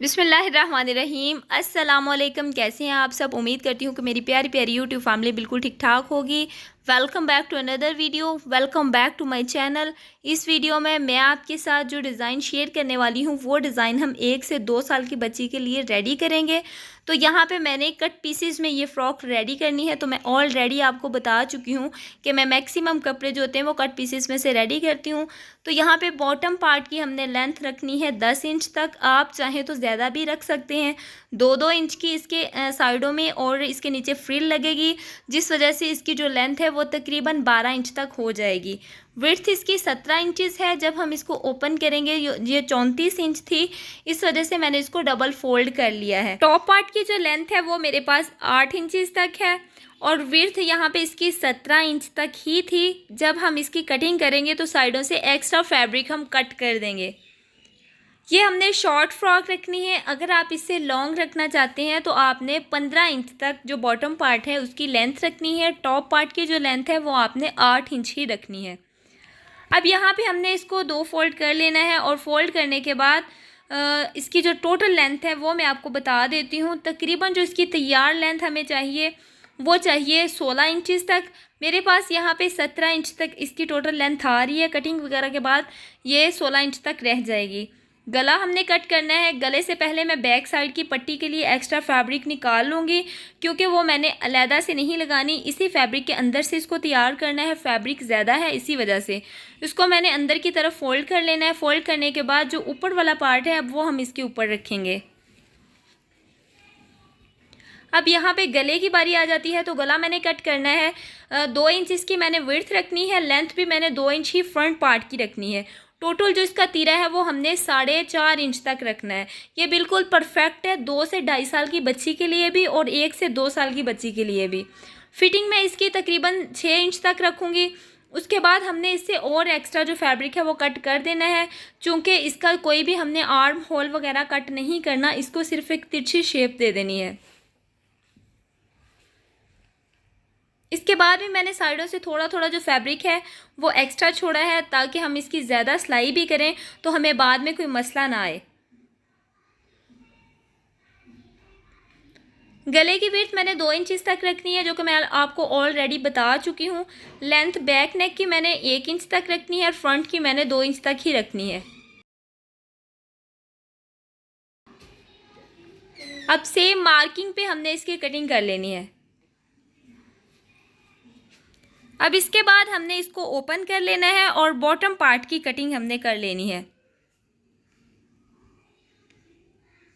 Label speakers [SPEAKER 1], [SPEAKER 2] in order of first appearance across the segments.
[SPEAKER 1] बिस्मिल्लाहिर्रहमानिर्रहीम। अस्सलामुअलैकुम। कैसे हैं आप सब? उम्मीद करती हूँ कि मेरी प्यारी प्यारी यूट्यूब फैमिली बिल्कुल ठीक ठाक होगी। Welcome back to another video, welcome back to my channel. इस वीडियो में मैं आपके साथ जो डिज़ाइन शेयर करने वाली हूँ वो डिज़ाइन हम 1 से 2 साल की बच्ची के लिए रेडी करेंगे। तो यहाँ पे मैंने कट पीसेस में ये फ़्रॉक रेडी करनी है। तो मैं ऑलरेडी आपको बता चुकी हूँ कि मैं मैक्सिमम कपड़े जो होते हैं वो कट पीसेस में से रेडी करती हूँ। तो यहाँ पे बॉटम पार्ट की हमने लेंथ रखनी है 10 इंच तक। आप चाहें तो ज़्यादा भी रख सकते हैं। 2-2 इंच की इसके साइडों में और इसके नीचे फ्रिल लगेगी, जिस वजह से इसकी जो लेंथ है वो तकरीबन 12 इंच तक हो जाएगी। विड्थ इसकी 17 इंचज़ है। जब हम इसको ओपन करेंगे ये 34 इंच थी, इस वजह से मैंने इसको डबल फोल्ड कर लिया है। टॉप पार्ट की जो लेंथ है वो मेरे पास 8 इंचज़ तक है और विड्थ यहाँ पे इसकी 17 इंच तक ही थी। जब हम इसकी कटिंग करेंगे तो साइडों से एक्स्ट्रा फैब्रिक हम कट कर देंगे। ये हमने शॉर्ट फ्रॉक रखनी है। अगर आप इससे लॉन्ग रखना चाहते हैं तो आपने 15 इंच तक जो बॉटम पार्ट है उसकी लेंथ रखनी है। टॉप पार्ट की जो लेंथ है वो आपने 8 इंच ही रखनी है। अब यहाँ पे हमने इसको 2 फोल्ड कर लेना है और फोल्ड करने के बाद इसकी जो टोटल लेंथ है वो मैं आपको बता देती हूँ। तकरीबन जो इसकी तैयार लेंथ हमें चाहिए वो चाहिए 16 इंचज़ तक। मेरे पास यहाँ पे 17 इंच तक इसकी टोटल लेंथ आ रही है। कटिंग वगैरह के बाद ये 16 इंच तक रह जाएगी। गला हमने कट करना है। गले से पहले मैं बैक साइड की पट्टी के लिए एक्स्ट्रा फैब्रिक निकाल लूँगी, क्योंकि वो मैंने अलहदा से नहीं लगानी, इसी फैब्रिक के अंदर से इसको तैयार करना है। फैब्रिक ज़्यादा है इसी वजह से इसको मैंने अंदर की तरफ फोल्ड कर लेना है। फोल्ड करने के बाद जो ऊपर वाला पार्ट है अब वो हम इसके ऊपर रखेंगे। अब यहाँ पे गले की बारी आ जाती है। तो गला मैंने कट करना है। 2 इंच इसकी मैंने विड्थ रखनी है। लेंथ भी मैंने 2 इंच ही फ्रंट पार्ट की रखनी है। टोटल जो इसका तीरा है वो हमने 4.5 इंच तक रखना है। ये बिल्कुल परफेक्ट है 2 से 2.5 साल की बच्ची के लिए भी और 1 से 2 साल की बच्ची के लिए भी। फिटिंग में इसकी तकरीबन 6 इंच तक रखूँगी। उसके बाद हमने इससे और एक्स्ट्रा जो फैब्रिक है वो कट कर देना है। चूँकि इसका कोई भी हमने आर्म होल वगैरह कट नहीं करना, इसको सिर्फ एक तिरछी शेप दे देनी है। इसके बाद भी मैंने साइडों से थोड़ा थोड़ा जो फैब्रिक है वो एक्स्ट्रा छोड़ा है, ताकि हम इसकी ज़्यादा सिलाई भी करें तो हमें बाद में कोई मसला ना आए। गले की विड्थ मैंने 2 इंच तक रखनी है, जो कि मैं आपको ऑलरेडी बता चुकी हूँ। लेंथ बैक नेक की मैंने 1 इंच तक रखनी है और फ्रंट की मैंने 2 इंच तक ही रखनी है। अब सेम मार्किंग पे हमने इसकी कटिंग कर लेनी है। अब इसके बाद हमने इसको ओपन कर लेना है और बॉटम पार्ट की कटिंग हमने कर लेनी है।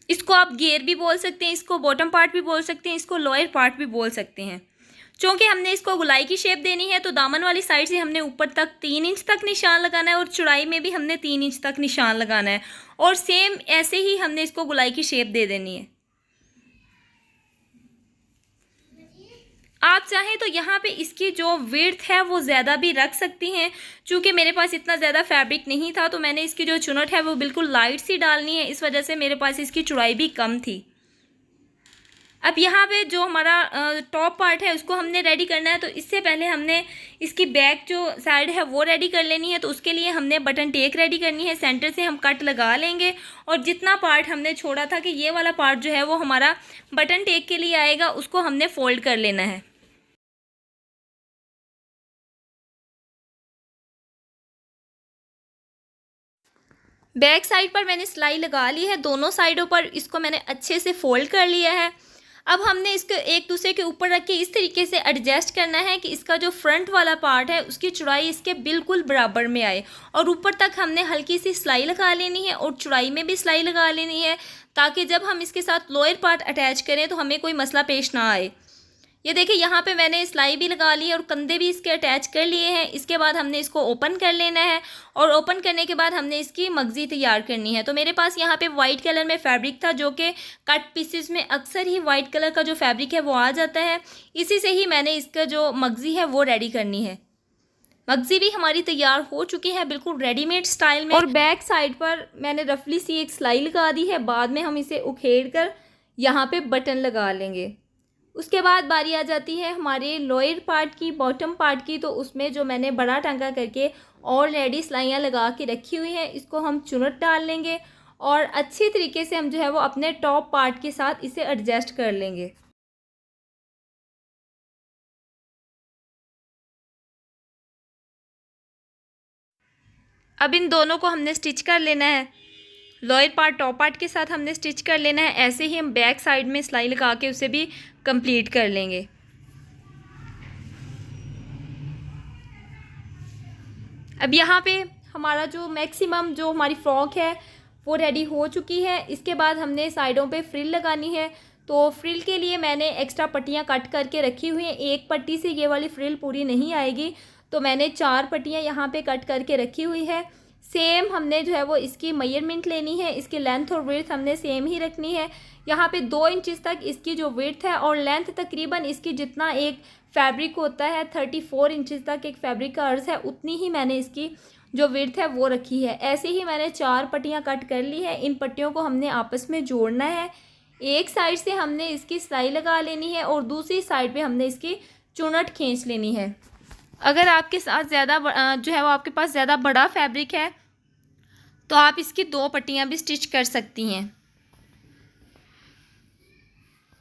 [SPEAKER 1] इसको आप घेर भी बोल सकते हैं, इसको बॉटम पार्ट भी बोल सकते हैं, इसको लोअर पार्ट भी बोल सकते हैं। चूँकि हमने इसको गोलाई की शेप देनी है तो दामन वाली साइड से हमने ऊपर तक 3 इंच तक निशान लगाना है और चौड़ाई में भी हमने 3 इंच तक निशान लगाना है और सेम ऐसे ही हमने इसको गोलाई की शेप दे देनी है। आप चाहें तो यहाँ पे इसकी जो विड्थ है वो ज़्यादा भी रख सकती हैं। चूँकि मेरे पास इतना ज़्यादा फैब्रिक नहीं था तो मैंने इसकी जो चुनट है वो बिल्कुल लाइट सी डालनी है, इस वजह से मेरे पास इसकी चौड़ाई भी कम थी। अब यहाँ पे जो हमारा टॉप पार्ट है उसको हमने रेडी करना है। तो इससे पहले हमने इसकी बैक जो साइड है वो रेडी कर लेनी है। तो उसके लिए हमने बटन टेक रेडी करनी है। सेंटर से हम कट लगा लेंगे और जितना पार्ट हमने छोड़ा था कि ये वाला पार्ट जो है वो हमारा बटन टेक के लिए आएगा, उसको हमने फोल्ड कर लेना है। बैक साइड पर मैंने सिलाई लगा ली है। दोनों साइडों पर इसको मैंने अच्छे से फोल्ड कर लिया है। अब हमने इसको एक दूसरे के ऊपर रख के इस तरीके से एडजस्ट करना है कि इसका जो फ्रंट वाला पार्ट है उसकी चौड़ाई इसके बिल्कुल बराबर में आए और ऊपर तक हमने हल्की सी सिलाई लगा लेनी है और चौड़ाई में भी सिलाई लगा लेनी है, ताकि जब हम इसके साथ लोअर पार्ट अटैच करें तो हमें कोई मसला पेश ना आए। ये देखिए यहाँ पे मैंने सिलाई भी लगा ली है और कंधे भी इसके अटैच कर लिए हैं। इसके बाद हमने इसको ओपन कर लेना है और ओपन करने के बाद हमने इसकी मगज़ी तैयार करनी है। तो मेरे पास यहाँ पे वाइट कलर में फैब्रिक था, जो कि कट पीसेस में अक्सर ही वाइट कलर का जो फैब्रिक है वो आ जाता है। इसी से ही मैंने इसका जो मगज़ी है वो रेडी करनी है। मगज़ी भी हमारी तैयार हो चुकी है बिल्कुल रेडीमेड स्टाइल में और बैक साइड पर मैंने रफली सी एक सिलाई लगा दी है। बाद में हम इसे उखेड़ कर यहाँ पर बटन लगा लेंगे। उसके बाद बारी आ जाती है हमारे लोअर पार्ट की, बॉटम पार्ट की। तो उसमें जो मैंने बड़ा टांका करके ऑलरेडी सिलाइयाँ लगा के रखी हुई हैं, इसको हम चुनट डाल लेंगे और अच्छी तरीके से हम जो है वो अपने टॉप पार्ट के साथ इसे एडजस्ट कर लेंगे। अब इन दोनों को हमने स्टिच कर लेना है। लोअर पार्ट टॉप पार्ट के साथ हमने स्टिच कर लेना है। ऐसे ही हम बैक साइड में सिलाई लगा के उसे भी कंप्लीट कर लेंगे। अब यहाँ पे हमारा जो मैक्सिमम जो हमारी फ्रॉक है वो रेडी हो चुकी है। इसके बाद हमने साइडों पे फ्रिल लगानी है। तो फ्रिल के लिए मैंने एक्स्ट्रा पट्टियाँ कट करके रखी हुई हैं। एक पट्टी से ये वाली फ्रिल पूरी नहीं आएगी, तो मैंने 4 पट्टियाँ यहाँ पे कट करके रखी हुई है। सेम हमने जो है वो इसकी मेजरमेंट लेनी है। इसकी लेंथ और विड्थ हमने सेम ही रखनी है। यहाँ पे 2 इंचज़ तक इसकी जो विड्थ है और लेंथ तकरीबन इसकी जितना एक फैब्रिक होता है 34 इंचज़ तक एक फैब्रिक का अर्ज है, उतनी ही मैंने इसकी जो विड्थ है वो रखी है। ऐसे ही मैंने 4 पट्टियाँ कट कर ली है। इन पट्टियों को हमने आपस में जोड़ना है। एक साइड से हमने इसकी सिलाई लगा लेनी है और दूसरी साइड पे हमने इसकी चुनट खींच लेनी है। अगर आपके साथ ज़्यादा जो है वो आपके पास ज़्यादा बड़ा फैब्रिक है तो आप इसकी 2 पट्टियाँ भी स्टिच कर सकती हैं।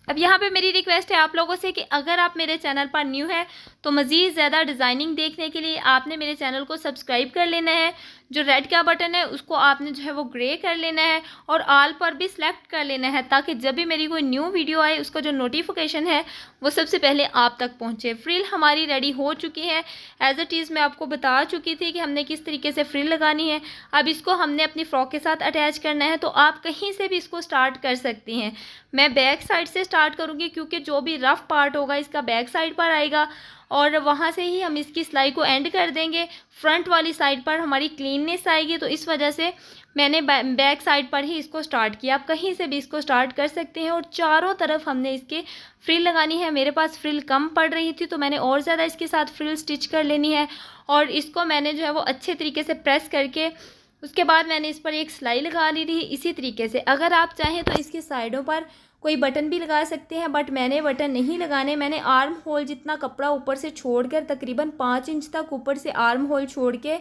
[SPEAKER 1] अब यहाँ पे मेरी रिक्वेस्ट है आप लोगों से कि अगर आप मेरे चैनल पर न्यू है तो मज़ीद ज़्यादा डिज़ाइनिंग देखने के लिए आपने मेरे चैनल को सब्सक्राइब कर लेना है। जो रेड का बटन है उसको आपने जो है वो ग्रे कर लेना है और ऑल पर भी सिलेक्ट कर लेना है, ताकि जब भी मेरी कोई न्यू वीडियो आए उसका जो नोटिफिकेशन है वो सबसे पहले आप तक पहुँचे। फ्रिल हमारी रेडी हो चुकी है। एज इट इज़ मैं आपको बता चुकी थी कि हमने किस तरीके से फ्रिल लगानी है। अब इसको हमने अपनी फ्रॉक के साथ अटैच करना है, तो आप कहीं से भी इसको स्टार्ट कर सकती हैं। मैं बैक साइड से स्टार्ट करूँगी क्योंकि जो भी रफ़ पार्ट होगा इसका बैक साइड पर आएगा और वहाँ से ही हम इसकी सिलाई को एंड कर देंगे। फ्रंट वाली साइड पर हमारी क्लीननेस आएगी, तो इस वजह से मैंने बैक साइड पर ही इसको स्टार्ट किया। आप कहीं से भी इसको स्टार्ट कर सकते हैं और चारों तरफ हमने इसके फ्रिल लगानी है। मेरे पास फ्रिल कम पड़ रही थी तो मैंने और ज़्यादा इसके साथ फ्रिल स्टिच कर लेनी है और इसको मैंने जो है वो अच्छे तरीके से प्रेस करके उसके बाद मैंने इस पर एक सिलाई लगा ली थी। इसी तरीके से अगर आप चाहें तो इसकी साइडों पर कोई बटन भी लगा सकते हैं, बट मैंने बटन नहीं लगाने। मैंने आर्म होल जितना कपड़ा ऊपर से छोड़कर तकरीबन 5 इंच तक ऊपर से आर्म होल छोड़ के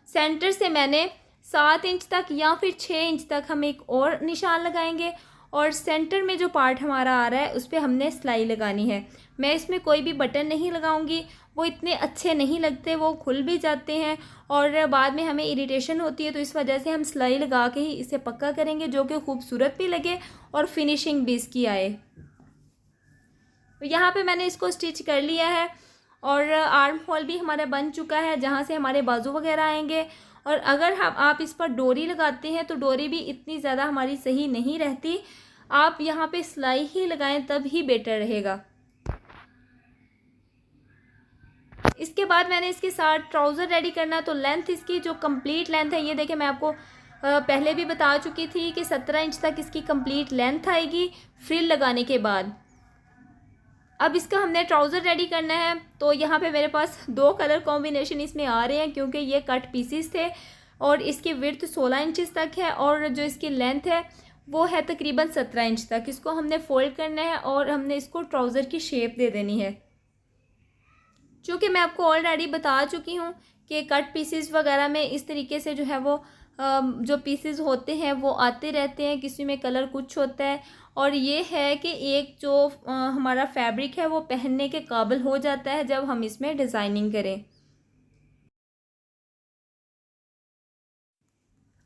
[SPEAKER 1] सेंटर से मैंने 7 इंच तक या फिर 6 इंच तक हम एक और निशान लगाएंगे और सेंटर में जो पार्ट हमारा आ रहा है उस पर हमने सिलाई लगानी है। मैं इसमें कोई भी बटन नहीं लगाऊंगी, वो इतने अच्छे नहीं लगते, वो खुल भी जाते हैं और बाद में हमें इरिटेशन होती है। तो इस वजह से हम सिलाई लगा के ही इसे पक्का करेंगे जो कि खूबसूरत भी लगे और फिनिशिंग भी इसकी आए। तो यहाँ पे मैंने इसको स्टिच कर लिया है और आर्म होल भी हमारा बन चुका है जहाँ से हमारे बाजू वगैरह आएंगे। और अगर आप इस पर डोरी लगाते हैं तो डोरी भी इतनी ज़्यादा हमारी सही नहीं रहती। आप यहाँ पे सिलाई ही लगाएं तब ही बेटर रहेगा। इसके बाद मैंने इसके साथ ट्राउज़र रेडी करना। तो लेंथ इसकी जो कंप्लीट लेंथ है, ये देखिए मैं आपको पहले भी बता चुकी थी कि 17 इंच तक इसकी कंप्लीट लेंथ आएगी फ्रिल लगाने के बाद। अब इसका हमने ट्राउज़र रेडी करना है। तो यहाँ पे मेरे पास 2 कलर कॉम्बिनेशन इसमें आ रहे हैं क्योंकि ये कट पीसीस थे और इसकी विड्थ 16 इंचज़ तक है और जो इसकी लेंथ है वो है तकरीबन 17 इंच तक। इसको हमने फोल्ड करना है और हमने इसको ट्राउज़र की शेप दे देनी है। चूँकि मैं आपको ऑलरेडी बता चुकी हूँ कि कट पीसेस वगैरह में इस तरीके से जो है वो जो पीसेस होते हैं वो आते रहते हैं, किसी में कलर कुछ होता है और ये है कि एक जो हमारा फैब्रिक है वो पहनने के काबिल हो जाता है जब हम इसमें डिज़ाइनिंग करें।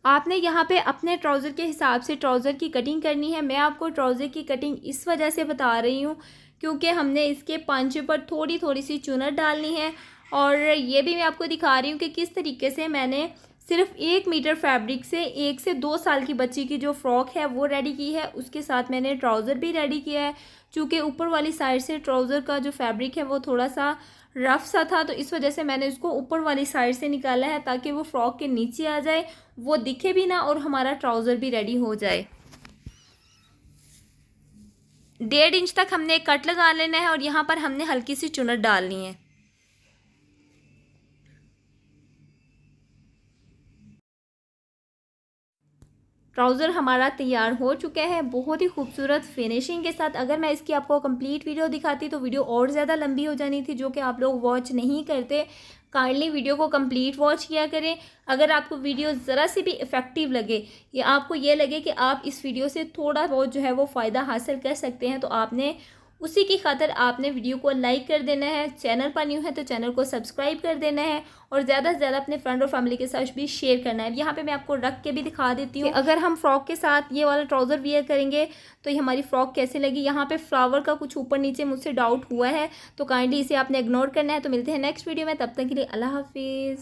[SPEAKER 1] आपने यहाँ पे अपने ट्राउज़र के हिसाब से ट्राउज़र की कटिंग करनी है। मैं आपको ट्राउज़र की कटिंग इस वजह से बता रही हूँ क्योंकि हमने इसके पांचे पर थोड़ी थोड़ी सी चुनट डालनी है और ये भी मैं आपको दिखा रही हूँ कि किस तरीके से मैंने सिर्फ 1 मीटर फैब्रिक से 1 से 2 साल की बच्ची की जो फ़्रॉक है वो रेडी की है। उसके साथ मैंने ट्राउज़र भी रेडी किया है। चूँकि ऊपर वाली साइड से ट्राउज़र का जो फैब्रिक है वो थोड़ा सा रफ सा था, तो इस वजह से मैंने उसको ऊपर वाली साइड से निकाला है ताकि वो फ्रॉक के नीचे आ जाए, वो दिखे भी ना और हमारा ट्राउज़र भी रेडी हो जाए। 1.5 इंच तक हमने एक कट लगा लेना है और यहाँ पर हमने हल्की सी चुनट डालनी है। ट्राउज़र हमारा तैयार हो चुका है बहुत ही खूबसूरत फिनिशिंग के साथ। अगर मैं इसकी आपको कंप्लीट वीडियो दिखाती तो वीडियो और ज़्यादा लंबी हो जानी थी, जो कि आप लोग वॉच नहीं करते। काइंडली वीडियो को कंप्लीट वॉच किया करें। अगर आपको वीडियो ज़रा सी भी इफ़ेक्टिव लगे या आपको ये लगे कि आप इस वीडियो से थोड़ा बहुत जो है वो फ़ायदा हासिल कर सकते हैं, तो आपने उसी की खातिर आपने वीडियो को लाइक कर देना है। चैनल पर न्यू है तो चैनल को सब्सक्राइब कर देना है और ज़्यादा से ज़्यादा अपने फ्रेंड और फैमिली के साथ भी शेयर करना है। यहाँ पे मैं आपको रख के भी दिखा देती हूँ अगर हम फ्रॉक के साथ ये वाला ट्राउज़र वियर करेंगे तो ये हमारी फ्रॉक कैसे लगी। यहाँ पे फ्लावर का कुछ ऊपर नीचे मुझसे डाउट हुआ है, तो काइंडली इसे आपने इग्नोर करना है। तो मिलते हैं नेक्स्ट वीडियो में, तब तक के लिए अल्लाह हाफिज़।